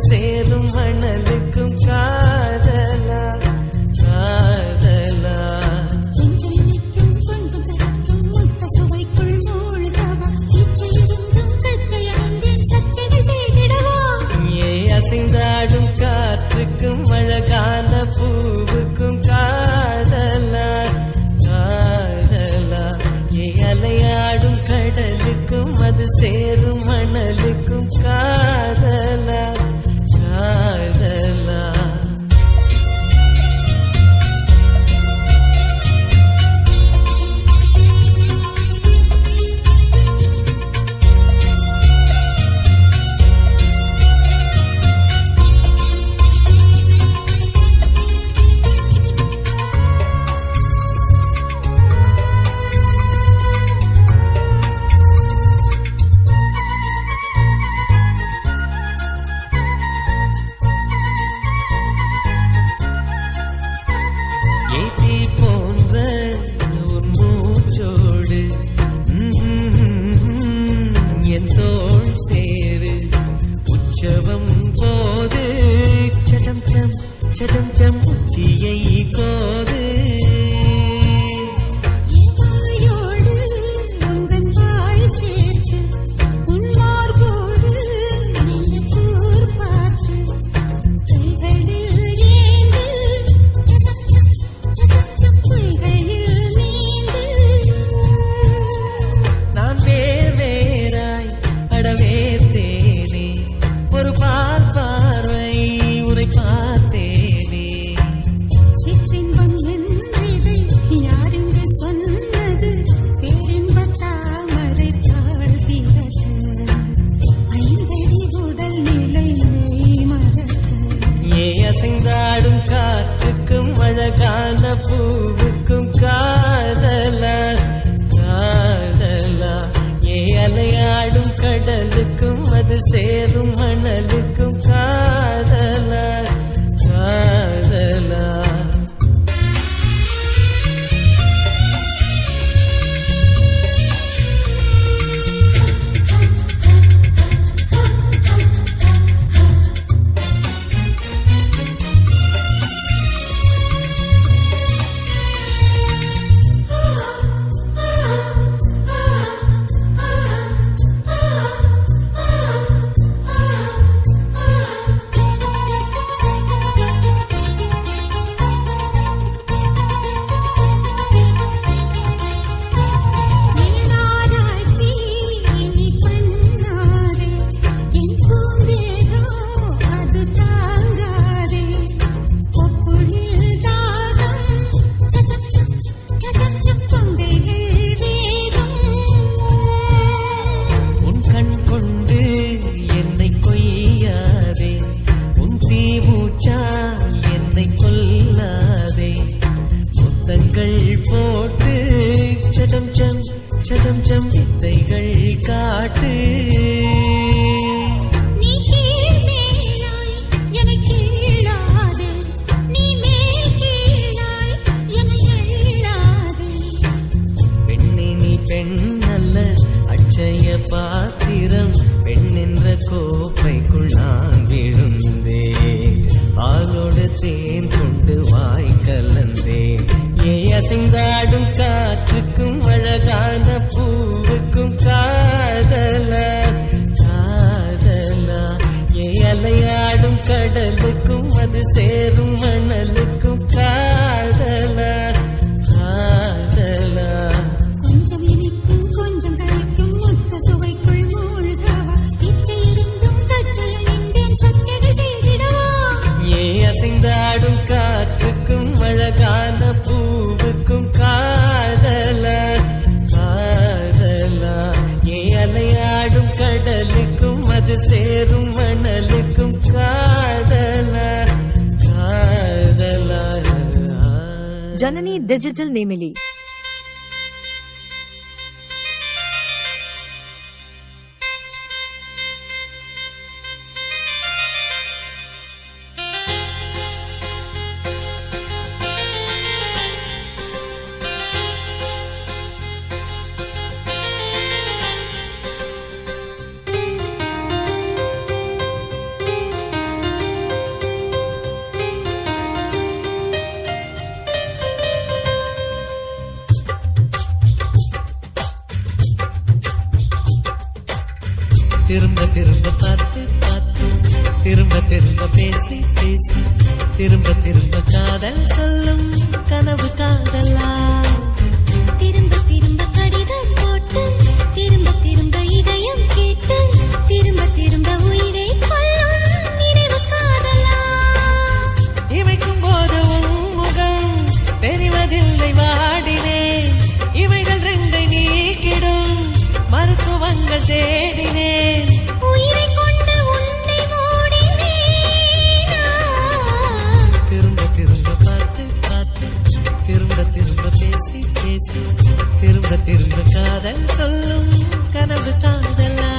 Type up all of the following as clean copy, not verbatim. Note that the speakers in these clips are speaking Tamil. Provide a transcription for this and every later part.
சேரும் மணலுக்கும் காதலா காதலா. அசைந்தாடும் காற்றுக்கும் அழகான பூவுக்கும் காதலா காதலா. அலையாடும் கடலுக்கும் அது சேரும் மணலுக்கும் காதலா காதலா. உச்சியை கோது நான் வேறாய் அடவேத்தேனே ஒரு பார்வை உரை பார்த்தேனே. சிற்றின்பம் என்றதை யாரென்று சொன்னது பேரின்ப தாமரை தாழ்கிறது ஐந்தடி உடல் நிலை மறக்க. அசைந்தாடும் காற்றுக்கும் அழகான பூவுக்கும் காதலா காதலா. அலையாடும் கடலுக்கும் அது சேரும் மணலுக்கும் காதலா காதலா. போட்டு சடம் சம் சடம் சம் வித்தைகள் காட்டு. நீ கீழ் மேலாய் என கீழாதே நீ மேல் கீழாய் என எழாதே. பெண்ணே நீ பெண் அல்ல அட்சய பாத்திரம் பெண் என்ற கோப்பைக்குள் நான் விழுந்தேன் ஆளோடு தேன் கொண்டு வாய் கலந்தேன். அசைந்தாடும் காற்றுக்கும் அழகான பூவுக்கும் காதலா காதலா. அலையாடும் கடலுக்கும் அது சேரும் மணலுக்கும் காதலா காதலா. கொஞ்சம் இனிக்கும் கொஞ்சம் கரைக்கும் முத்த சுவைக்குள் மூழ்கவா இச்சை இருந்தும் கற்றை அணிந்தேன் சச்சைகள் செய்திடவா. அசைந்தாடும் காற்றுக்கும் அழகான பூவுக்கும் காதலா காதலா. அலையாடும் கடலுக்கும் அது சேரும் மணலுக்கும் காதலா காதலா. ஜனனி டிஜிட்டல் நேமிலி. திரும்ப திரும்ப பார்த்து பார்த்து திரும்ப திரும்ப பேசி பேசி திரும்ப திரும்ப காதல் சொல்லும் கனவு காதலா திரும்ப திரும்ப கடிதம் போட்டு திரும்ப திரும்ப இதயம் கேட்டு திரும்ப திரும்ப உயிரை கொல்லும் நினைவு காதலா இமைக்கும் போது உன் முகம் தெரிவதில்லை வாடினேன் இவைகள் ரெண்டை நீக்கிடும் மருத்துவங்கள் தேடினேன் உயிரை கொண்டு உன்னை மூடினேனா திரும்ப திரும்ப பார்த்து பார்த்து திரும்ப திரும்ப பேசி பேசி திரும்ப திரும்ப காதல் சொல்லும் கனவு காதலா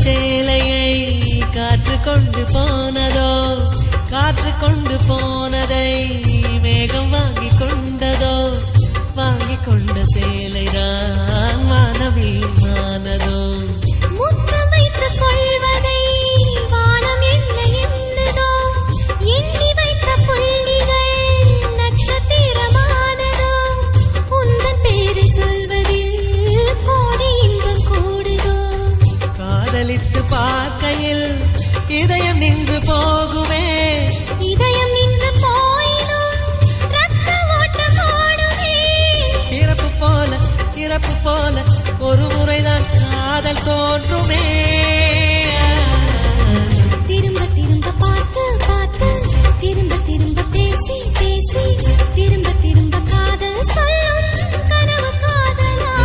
சேலையை காற்று கொண்டு போனதோ காற்று கொண்டு போனதை மேகம் வாங்கி கொண்டதோ வாங்கி கொண்ட சேலைதான் மானவீமானதோ முத்தம் வைத்துக் கொள்வதை வானம் என்ன எண்ணுதோ எண்ணி வைத்த புள்ளிகள் நட்சத்திரமானதோ உந்தன் பேரை சொல்வதில் கோடி இன்பம் கூடுதோ காதலித்து பார்க்கையில் இதயம் நின்று போகுமே இதயம் நின்று போயினும் ரத்த ஓட்டம் ஓடுமே இறப்பு போல ஒரு முறைதான் காதல் தோன்றுமே திரும்ப திரும்ப பார்த்து பார்த்து திரும்ப திரும்ப பேசி பேசி திரும்ப திரும்ப காதல் சொல்லும் கனவு காதலா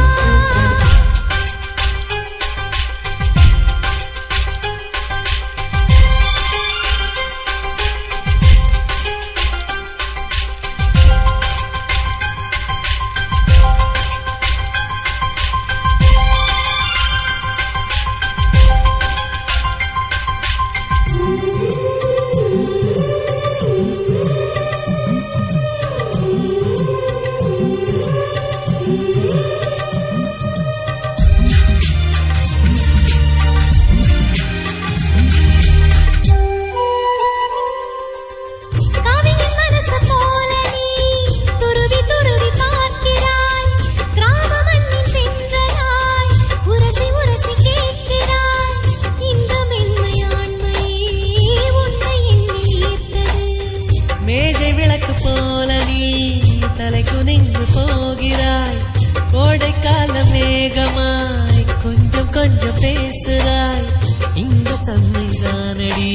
போகிறாய் கோடைக்கால மேகமாய் கொஞ்சம் கொஞ்சம் பேசுகிறாய் இந்த தன்மை தானடி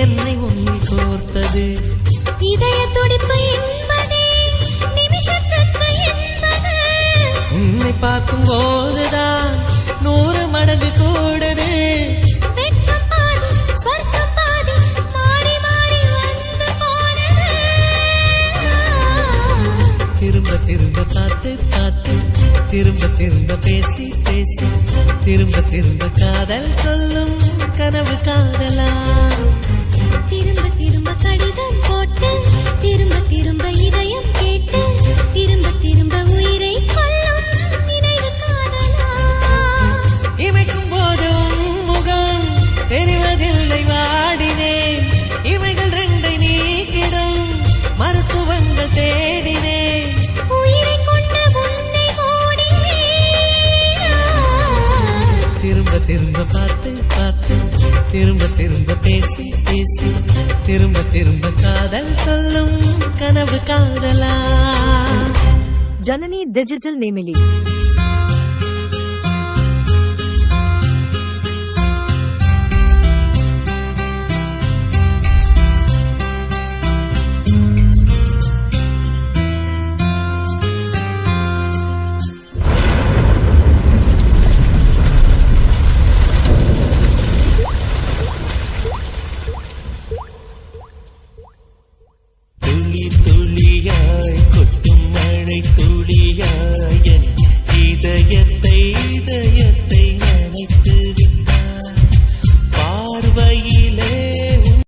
என்னை உன்னை கோர்த்தது இதய துடிப்பு என்பதே நிமிஷத்துக்கு என்பது உன்னை பார்க்கும் போதுதான் 100 மடங்கு கூடுது வெட்கம் பாதி ஸ்வர்க்கம் பாதி மாறி மாறி வந்து போனது திரும்ப திரும்ப பார்த்து பார்த்து திரும்ப திரும்ப பேசி பேசி திரும்ப திரும்ப காதல் சொல்லும் கனவு காதலா திரும்ப திரும்ப கடிதம் போட்டு திரும்ப திரும்ப இதயம் கேட்டு திரும்ப திரும்ப உயிரை கொல்லும் நினைவு காதலா இமைக்கும் போது முகம் தெரிவதில்லை வாடினேன் இவைகள் ரெண்டை நீக்கிடும் மருத்துவங்கள் தேடினேன் உயிரை கொண்ட உன்னை மூடினேனா திரும்ப திரும்ப பார்த்து பார்த்து திரும்ப திரும்ப பேசி பேசி திரும்ப திரும்ப காதல் சொல்லும் கனவு காதலா Janani Digital Nemili.